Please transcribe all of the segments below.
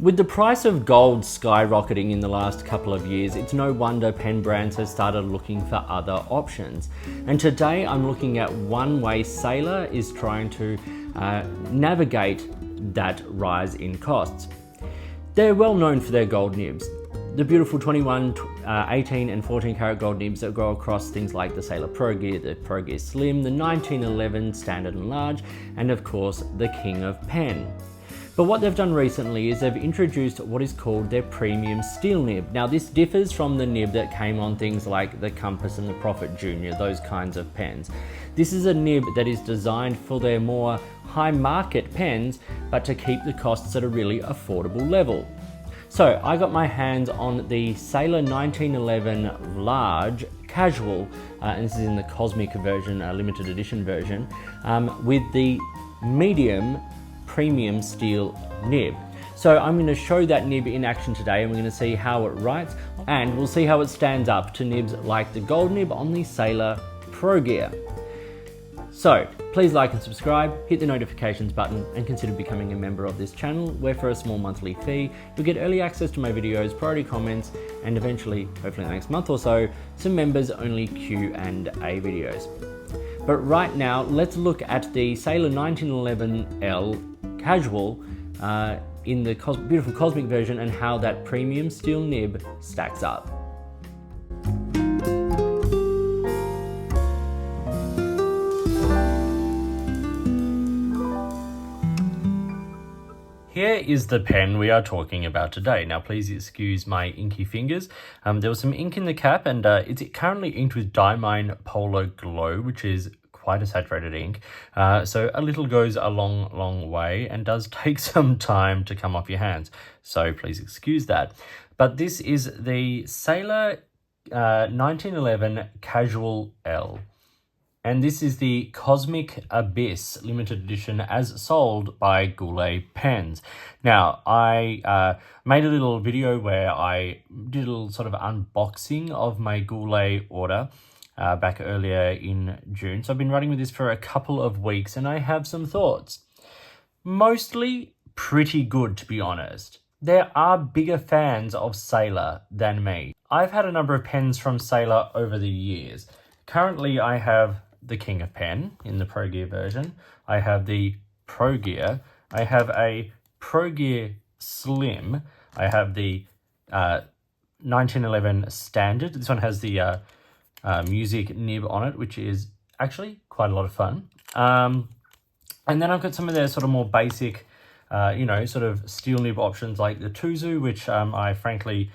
With the price of gold skyrocketing in the last couple of years, it's no wonder pen brands have started looking for other options. And today I'm looking at one way Sailor is trying to navigate that rise in costs. They're well known for their gold nibs. The beautiful 21, 18 and 14 karat gold nibs that go across things like the Sailor Pro Gear, the Pro Gear Slim, the 1911 Standard and Large, and of course the King of Pen. But what they've done recently is they've introduced what is called their premium steel nib. Now this differs from the nib that came on things like the Compass and the Prophet Junior, those kinds of pens. This is a nib that is designed for their more high market pens, but to keep the costs at a really affordable level. So I got my hands on the Sailor 1911 Large Casual, and this is in the Cosmic version, limited edition version, with the medium premium steel nib. So I'm going to show that nib in action today, and we're going to see how it writes, and we'll see how it stands up to nibs like the gold nib on the Sailor Pro Gear. So please like and subscribe, hit the notifications button, and consider becoming a member of this channel, where for a small monthly fee you'll get early access to my videos, priority comments, and eventually, hopefully in the next month or so, some members only Q&A videos. But right now, let's look at the Sailor 1911L Casual in the beautiful Cosmic version and how that premium steel nib stacks up. Here is the pen we are talking about today. Now please excuse my inky fingers. There was some ink in the cap, and it's currently inked with Diamine Polar Glow, which is quite a saturated ink. So a little goes a long way and does take some time to come off your hands. So please excuse that. But this is the Sailor 1911 Casual L. And this is the Cosmic Abyss limited edition as sold by Goulet Pens. Now, I made a little video where I did a little sort of unboxing of my Goulet order back earlier in June. So I've been running with this for a couple of weeks, and I have some thoughts. Mostly pretty good, to be honest. There are bigger fans of Sailor than me. I've had a number of pens from Sailor over the years. Currently, I have the King of Pen in the Pro Gear version. I have the Pro Gear. I have a Pro Gear Slim. I have the 1911 Standard. This one has the music nib on it, which is actually quite a lot of fun. And then I've got some of their sort of more basic, sort of steel nib options like the Tuzu, which I frankly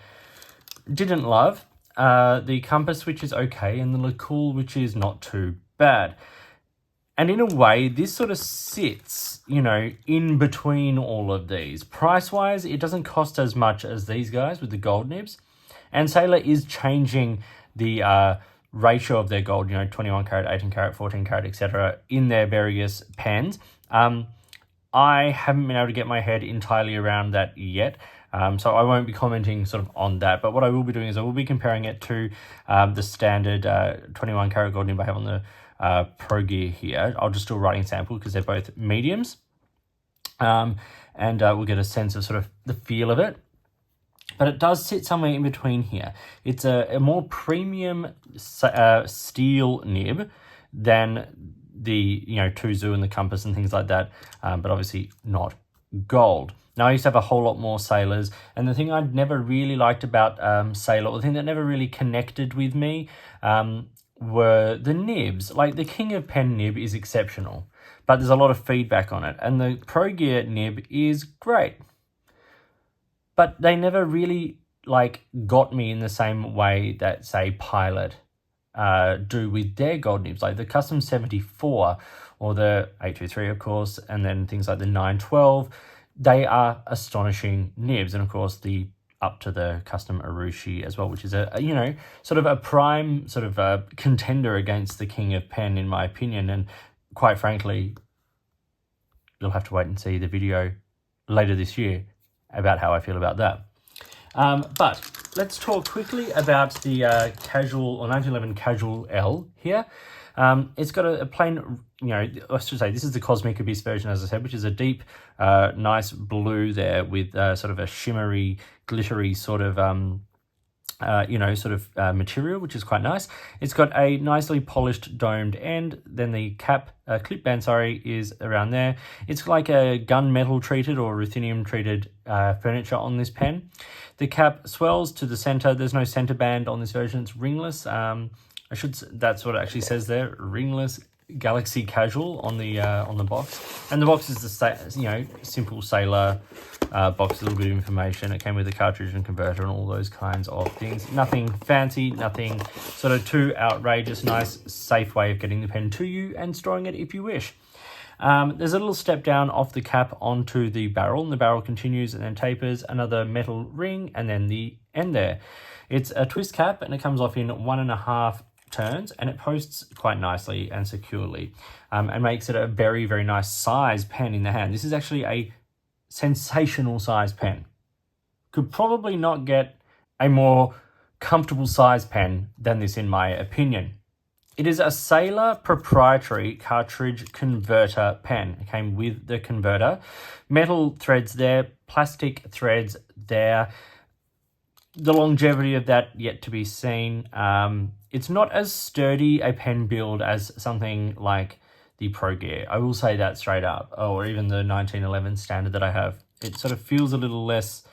didn't love. The Compass, which is okay, and the LeCool, which is not too bad. And in a way, this sort of sits, in between all of these. Price-wise, it doesn't cost as much as these guys with the gold nibs. And Sailor is changing the ratio of their gold, 21 karat, 18 karat, 14 karat, etc. in their various pens. I haven't been able to get my head entirely around that yet. So I won't be commenting sort of on that, but what I will be doing is I will be comparing it to the standard 21 karat gold nib I have on the Pro Gear here. I'll just do a writing sample because they're both mediums, and we'll get a sense of sort of the feel of it. But it does sit somewhere in between here. It's a more premium steel nib than the Tuzu and the Compass and things like that, but obviously not gold. Now, I used to have a whole lot more Sailors, and the thing I'd never really liked about Sailor, or the thing that never really connected with me, were the nibs. Like, the King of Pen nib is exceptional, but there's a lot of feedback on it, and the Pro Gear nib is great. But they never really, got me in the same way that, say, Pilot do with their gold nibs, like the Custom 74, or the 823, of course, and then things like the 912. They are astonishing nibs, and of course the up to the Custom Urushi as well, which is sort of a prime sort of contender against the King of Pen, in my opinion. And quite frankly, you'll have to wait and see the video later this year about how I feel about that. But let's talk quickly about the Casual, or 1911 Casual L here. It's got a plain, I should say, this is the Cosmic Abyss version, as I said, which is a deep, nice blue there with sort of a shimmery, glittery sort of material, which is quite nice. It's got a nicely polished domed end. Then the cap, clip band, is around there. It's like a gunmetal treated or ruthenium treated furniture on this pen. The cap swells to the center. There's no center band on this version. It's ringless. That's what it actually says there. Ringless Galaxy Casual on the box. And the box is the simple sailor box, a little bit of information. It came with a cartridge and converter and all those kinds of things. Nothing fancy, nothing sort of too outrageous. Nice, safe way of getting the pen to you and storing it if you wish. There's a little step down off the cap onto the barrel, and the barrel continues and then tapers, another metal ring, and then the end there. It's a twist cap, and it comes off in 1.5 turns, and it posts quite nicely and securely, and makes it a very, very nice size pen in the hand. This is actually a sensational size pen. Could probably not get a more comfortable size pen than this, in my opinion. It is a Sailor proprietary cartridge converter pen. It came with the converter. Metal threads there, plastic threads there. The longevity of that yet to be seen. It's not as sturdy a pen build as something like the Pro Gear. I will say that straight up. Or even the 1911 standard that I have. It sort of feels a little less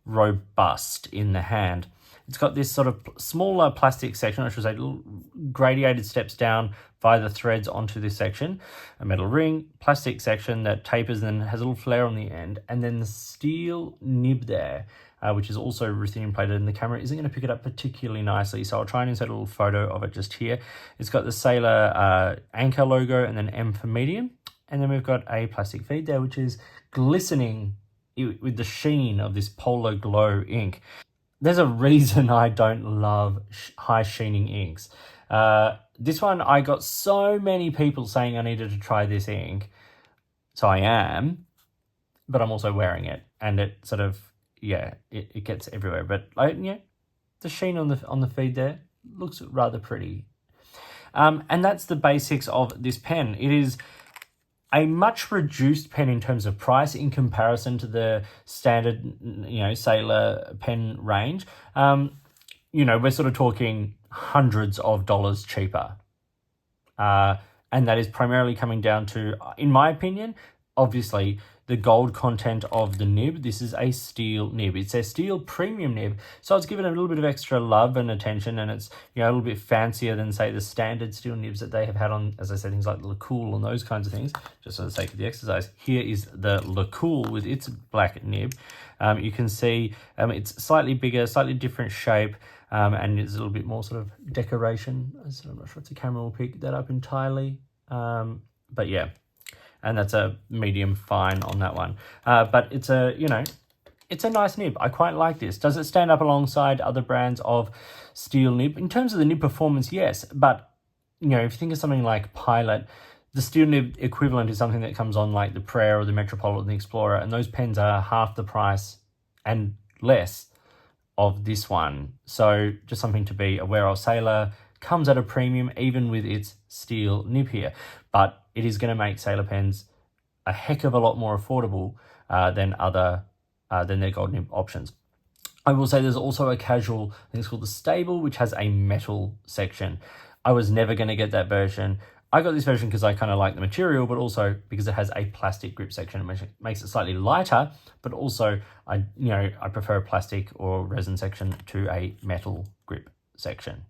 robust in the hand. It's got this sort of smaller plastic section, I should say, little gradiated steps down via the threads onto this section. A metal ring, plastic section that tapers and then has a little flare on the end. And then the steel nib there, which is also ruthenium plated, and the camera isn't going to pick it up particularly nicely. So I'll try and insert a little photo of it just here. It's got the Sailor anchor logo and then M for medium. And then we've got a plastic feed there, which is glistening with the sheen of this Polar Glow ink. There's a reason I don't love high sheening inks. This one, I got so many people saying I needed to try this ink. So I am, but I'm also wearing it. And it sort of, it gets everywhere. But the sheen on the feed there looks rather pretty. And that's the basics of this pen. It is a much reduced pen in terms of price in comparison to the standard, Sailor pen range. We're sort of talking hundreds of dollars cheaper. And that is primarily coming down to, in my opinion, obviously, the gold content of the nib. This is a steel nib. It's a steel premium nib, so it's given a little bit of extra love and attention, and it's a little bit fancier than, say, the standard steel nibs that they have had on, as I said, things like the LeCool and those kinds of things, just for the sake of the exercise. Here is the LeCool with its black nib. You can see it's slightly bigger, slightly different shape, and it's a little bit more sort of decoration. I'm not sure if the camera will pick that up entirely, but yeah. And that's a medium fine on that one. But it's it's a nice nib. I quite like this. Does it stand up alongside other brands of steel nib? In terms of the nib performance, yes. But, if you think of something like Pilot, the steel nib equivalent is something that comes on like the Prayer or the Metropolitan, the Explorer, and those pens are half the price and less of this one. So just something to be aware of. Sailor comes at a premium even with its steel nib here. But it is going to make Sailor pens a heck of a lot more affordable than their gold nib options. I will say there's also a casual, I think it's called the Stable, which has a metal section. I was never going to get that version. I got this version because I kind of like the material, but also because it has a plastic grip section. It makes it slightly lighter, but also I prefer a plastic or resin section to a metal grip section.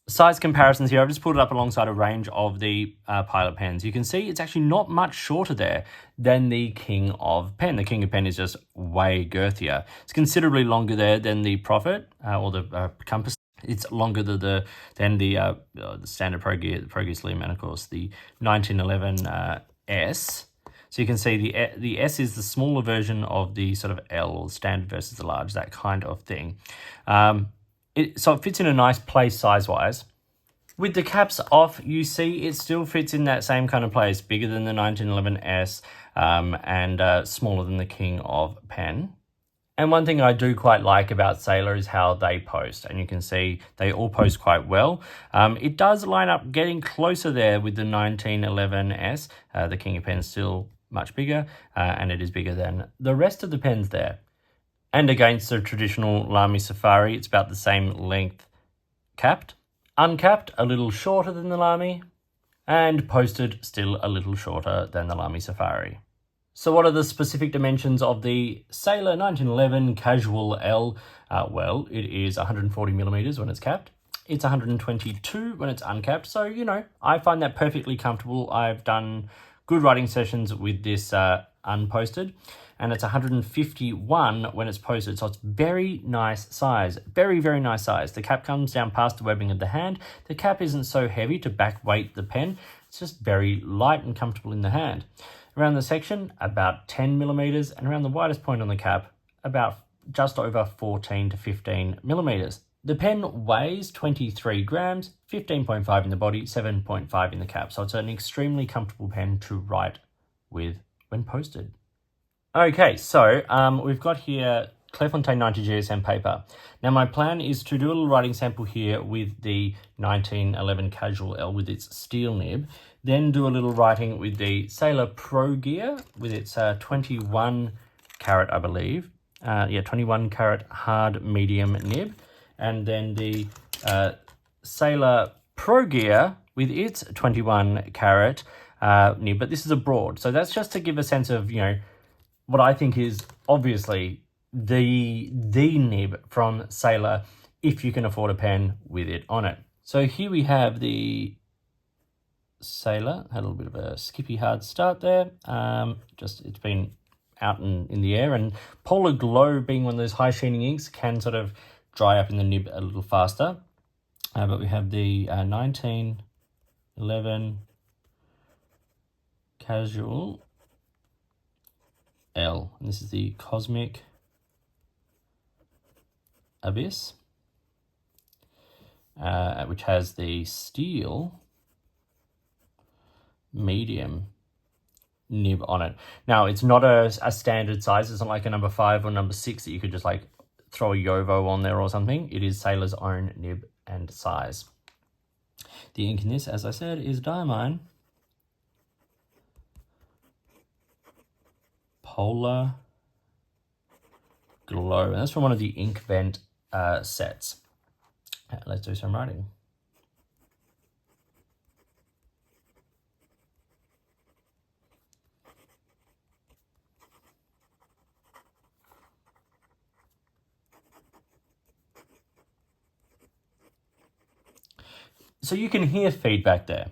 Size comparisons here, I've just put it up alongside a range of the Pilot pens. You can see it's actually not much shorter there than the King of Pen. The King of Pen is just way girthier. It's considerably longer there than the Prophet or the Compass. It's longer than the standard Pro Gear, the Pro Gear Slim, and of course the 1911 S. So you can see the S is the smaller version of the sort of L, or standard versus the large, that kind of thing. So it fits in a nice place size-wise. With the caps off, you see it still fits in that same kind of place, bigger than the 1911S and smaller than the King of Pen. And one thing I do quite like about Sailor is how they post, and you can see they all post quite well. It does line up getting closer there with the 1911S. The King of Pens still much bigger, and it is bigger than the rest of the pens there. And against the traditional Lamy Safari, it's about the same length capped. Uncapped, a little shorter than the Lamy, and posted still a little shorter than the Lamy Safari. So what are the specific dimensions of the Sailor 1911 Casual L? Well, it is 140 millimeters when it's capped. It's 122 when it's uncapped. So, you know, I find that perfectly comfortable. I've done good writing sessions with this unposted, and it's 151 when it's posted. So it's very nice size, very, very nice size. The cap comes down past the webbing of the hand. The cap isn't so heavy to back weight the pen. It's just very light and comfortable in the hand. Around the section, about 10 millimeters, and around the widest point on the cap, about just over 14 to 15 millimeters. The pen weighs 23 grams, 15.5 in the body, 7.5 in the cap. So it's an extremely comfortable pen to write with when posted. Okay, so we've got here Clairefontaine 90 GSM paper. Now my plan is to do a little writing sample here with the 1911 Casual L with its steel nib, then do a little writing with the Sailor Pro Gear with its 21 carat, I believe. 21 carat hard medium nib. And then the Sailor Pro Gear with its 21 carat nib, but this is a broad. So that's just to give a sense of, you know, what I think is obviously the nib from Sailor if you can afford a pen with it on it. So here we have the Sailor, had a little bit of a skippy hard start there. It's been out in the air, and Polar Glow being one of those high sheening inks can sort of dry up in the nib a little faster. But we have the 1911 Casual L, and this is the Cosmic Abyss, which has the steel medium nib on it. Now, it's not a standard size. It's not like a number 5 or number 6 that you could just like throw a Yovo on there or something. It is Sailor's own nib and size. The ink in this, as I said, is Diamine Polar Glow. And that's from one of the Ink Vent sets. Let's do some writing. So you can hear feedback there,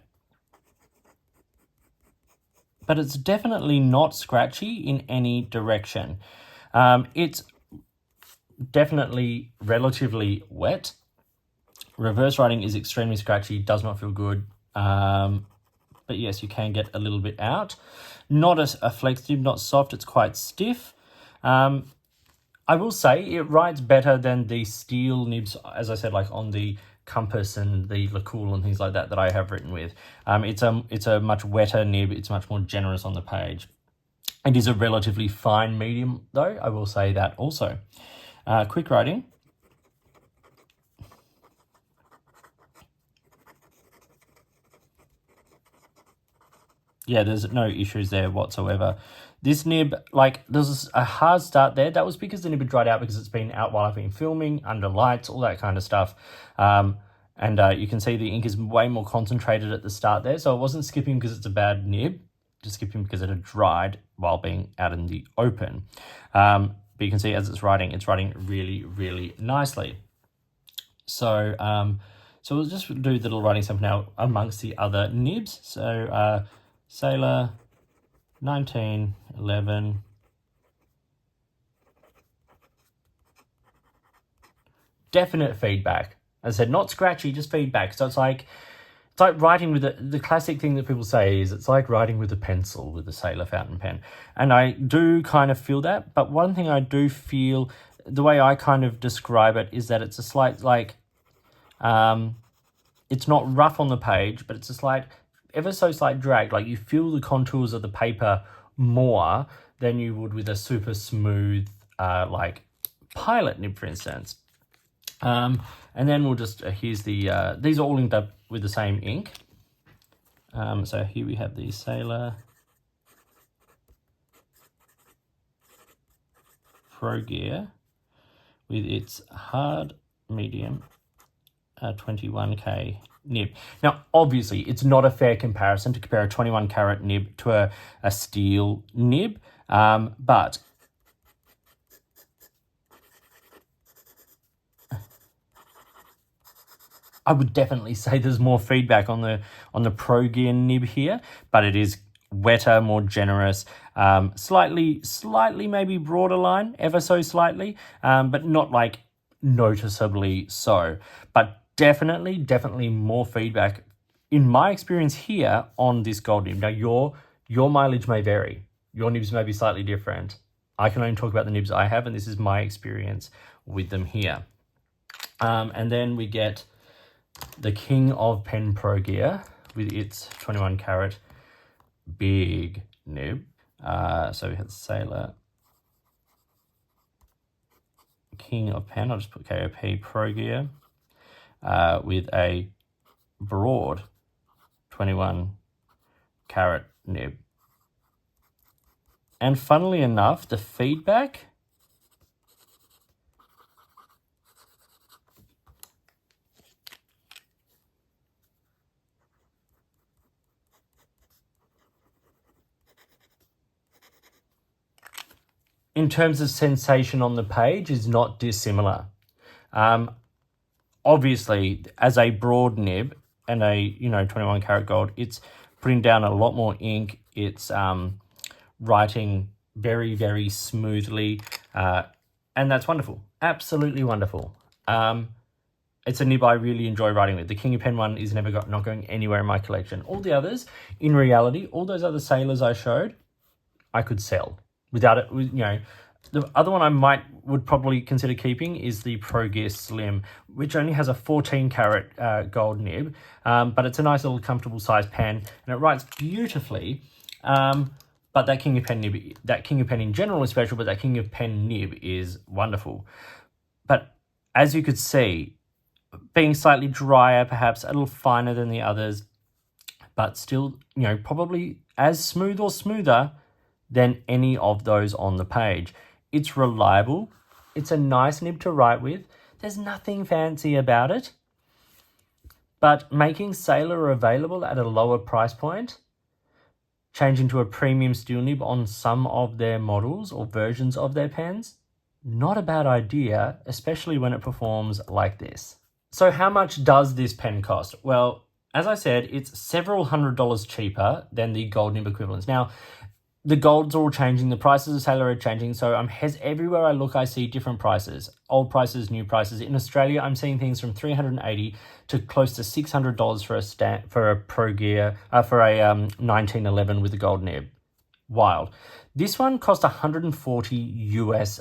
but it's definitely not scratchy in any direction. It's definitely relatively wet. Reverse writing is extremely scratchy, does not feel good. But yes, you can get a little bit out. Not a flex nib, not soft, it's quite stiff. I will say it writes better than the steel nibs, as I said, like on the Compass and the LaCool and things like that I have written with. It's a much wetter nib. It's much more generous on the page. It is a relatively fine medium, though. I will say that also. Quick writing. Yeah, there's no issues there whatsoever. This nib, like, there's a hard start there. That was because the nib had dried out because it's been out while I've been filming, under lights, all that kind of stuff. And you can see the ink is way more concentrated at the start there. So it wasn't skipping because it's a bad nib, just skipping because it had dried while being out in the open. But you can see as it's writing really, really nicely. So, so we'll just do the little writing sample now amongst the other nibs. So, Sailor 1911 definite feedback. As I said, not scratchy, just feedback. So it's like writing with the classic thing that people say is it's like writing with a pencil with a Sailor fountain pen. And I do kind of feel that, but one thing I do feel, the way I kind of describe it is that it's a slight like, it's not rough on the page, but it's a slight, ever so slight drag. Like you feel the contours of the paper more than you would with a super smooth, like Pilot nib, for instance. And then we'll just, here's the, these are all inked up with the same ink. So here we have the Sailor Pro Gear with its hard medium 21K nib. Now, obviously, it's not a fair comparison to compare a 21 carat nib to a steel nib, but I would definitely say there's more feedback on the Pro Gear nib here, but it is wetter, more generous, slightly maybe broader line, ever so slightly, but not like noticeably so. But definitely more feedback in my experience here on this gold nib. Now your mileage may vary. Your nibs may be slightly different. I can only talk about the nibs I have, and this is my experience with them here. And then we get the King of Pen Pro Gear with its 21 carat big nib. So we have the Sailor King of Pen. I'll just put KOP Pro Gear with a broad 21 carat nib. And funnily enough, the feedback in terms of sensation on the page is not dissimilar. Obviously, as a broad nib and a 21 karat gold, it's putting down a lot more ink. It's writing very, very smoothly, and that's wonderful. Absolutely wonderful. It's a nib I really enjoy writing with. The King of Pen one is not going anywhere in my collection. All the others, in reality, all those other Sailors I showed, I could sell. Without it, the other one I would probably consider keeping is the Pro Gear Slim, which only has a 14 karat gold nib, but it's a nice little comfortable size pen, and it writes beautifully. But that King of Pen nib, that King of Pen in general is special, but that King of Pen nib is wonderful. But as you could see, being slightly drier, perhaps a little finer than the others, but still, probably as smooth or smoother than any of those on the page. It's reliable. It's a nice nib to write with. There's nothing fancy about it. But making Sailor available at a lower price point, changing to a premium steel nib on some of their models or versions of their pens, not a bad idea, especially when it performs like this. So how much does this pen cost? Well, as I said, it's several $100s cheaper than the gold nib equivalents. Now, the golds are all changing. The prices of Sailor are changing. So everywhere I look, I see different prices. Old prices, new prices. In Australia, I'm seeing things from $380 to close to $600 for a Pro Gear, for a 1911 with a gold nib. Wild. This one cost $140 US.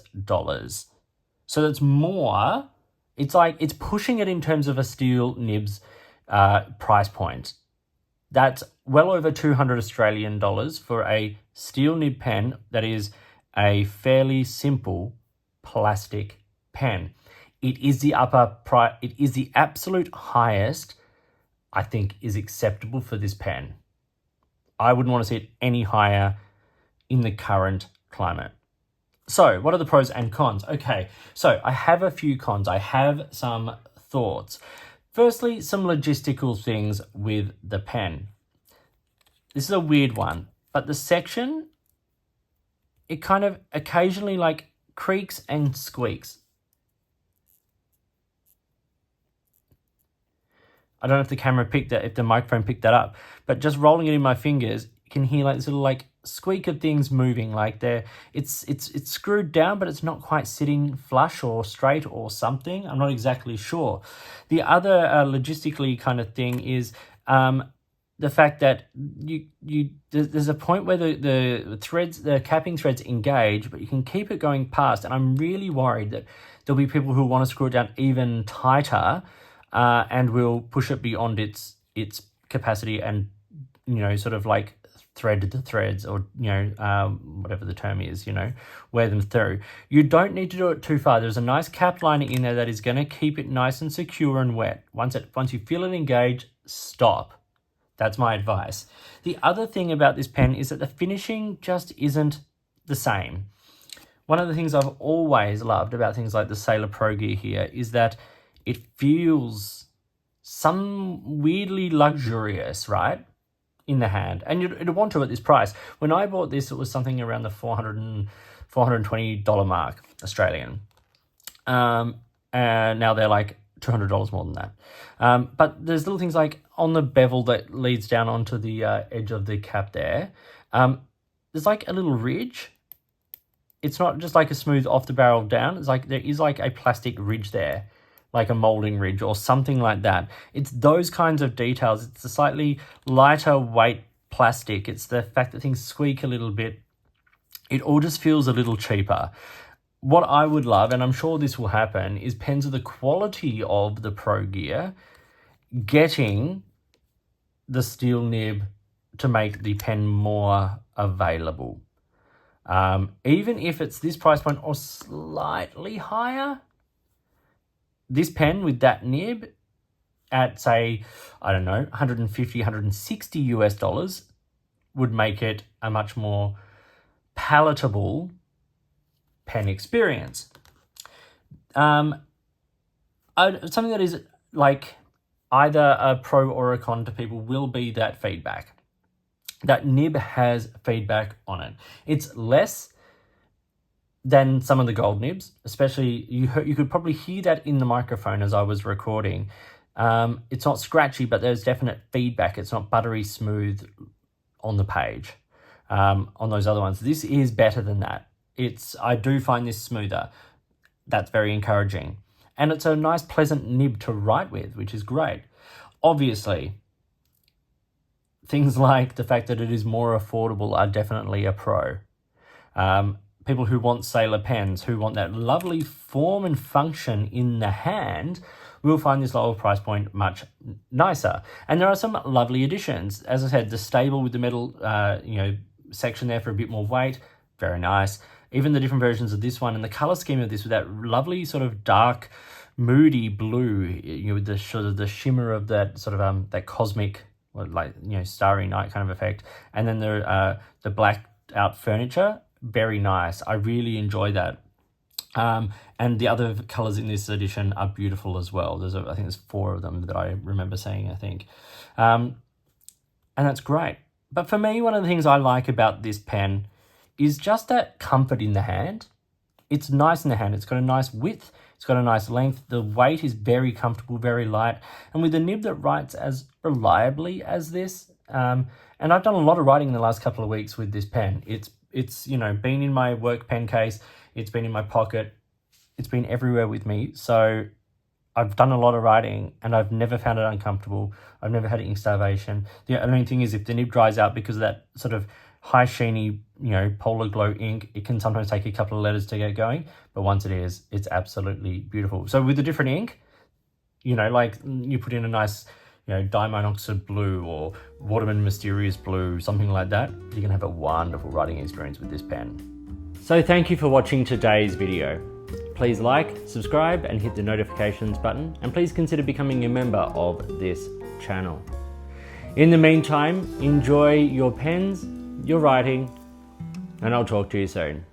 So that's more. It's pushing it in terms of a steel nib's price point. That's well over 200 Australian dollars for a steel nib pen that is a fairly simple plastic pen. It is the it is the absolute highest I think is acceptable for this pen. I wouldn't want to see it any higher in the current climate. So what are the pros and cons? Okay, so I have a few cons. I have some thoughts. Firstly, some logistical things with the pen. This is a weird one, but the section, it kind of occasionally creaks and squeaks. I don't know if the microphone picked that up, but just rolling it in my fingers, you can hear this little squeak of things moving. It's screwed down, but it's not quite sitting flush or straight or something. I'm not exactly sure. The other logistically kind of thing is the fact that there's a point where the capping threads engage, but you can keep it going past. And I'm really worried that there'll be people who want to screw it down even tighter, and will push it beyond its capacity and thread the threads, or, whatever the term is, wear them through. You don't need to do it too far. There's a nice cap liner in there that is going to keep it nice and secure and wet. Once you feel it engage, stop. That's my advice. The other thing about this pen is that the finishing just isn't the same. One of the things I've always loved about things like the Sailor Pro Gear here is that it feels some weirdly luxurious, right, in the hand. And you'd want to at this price. When I bought this, it was something around the $420 mark, Australian. And now they're like $200 more than that. But there's little things like on the bevel that leads down onto the edge of the cap there. There's like a little ridge. It's not just like a smooth off the barrel down. It's like there is like a plastic ridge there, like a molding ridge or something like that. It's those kinds of details. It's the slightly lighter weight plastic. It's the fact that things squeak a little bit. It all just feels a little cheaper. What I would love, and I'm sure this will happen, is pens of the quality of the Pro Gear getting the steel nib to make the pen more available. Even if it's this price point or slightly higher, this pen with that nib at, say, I don't know, $150, $160 would make it a much more palatable pen experience. Something that is like either a pro or a con to people will be that feedback. That nib has feedback on it. It's less than some of the gold nibs, especially you could probably hear that in the microphone as I was recording. It's not scratchy, but there's definite feedback. It's not buttery smooth on the page. On those other ones, this is better than that. I do find this smoother. That's very encouraging. And it's a nice, pleasant nib to write with, which is great. Obviously, things like the fact that it is more affordable are definitely a pro. People who want Sailor pens, who want that lovely form and function in the hand, will find this lower price point much nicer. And there are some lovely additions. As I said, the stable with the metal section there for a bit more weight, very nice. Even the different versions of this one and the color scheme of this with that lovely sort of dark, moody blue, with the sort of the shimmer of that sort of that cosmic, starry night kind of effect, and then the blacked out furniture, very nice. I really enjoy that. And the other colors in this edition are beautiful as well. I think there's 4 of them that I remember seeing, I think. And that's great. But for me, one of the things I like about this pen is just that comfort in the hand. It's nice in the hand. It's got a nice width. It's got a nice length. The weight is very comfortable, very light. And with a nib that writes as reliably as this, and I've done a lot of writing in the last couple of weeks with this pen. It's been in my work pen case. It's been in my pocket. It's been everywhere with me. So I've done a lot of writing and I've never found it uncomfortable. I've never had ink starvation. The only thing is if the nib dries out because of that sort of high sheeny, polar glow ink, it can sometimes take a couple of letters to get going. But once it is, it's absolutely beautiful. So with a different ink, like you put in a nice, diamond blue or Waterman Mysterious blue, something like that, you can have a wonderful writing experience with this pen. So thank you for watching today's video. Please like, subscribe, and hit the notifications button, and please consider becoming a member of this channel. In the meantime, enjoy your pens, your writing, and I'll talk to you soon.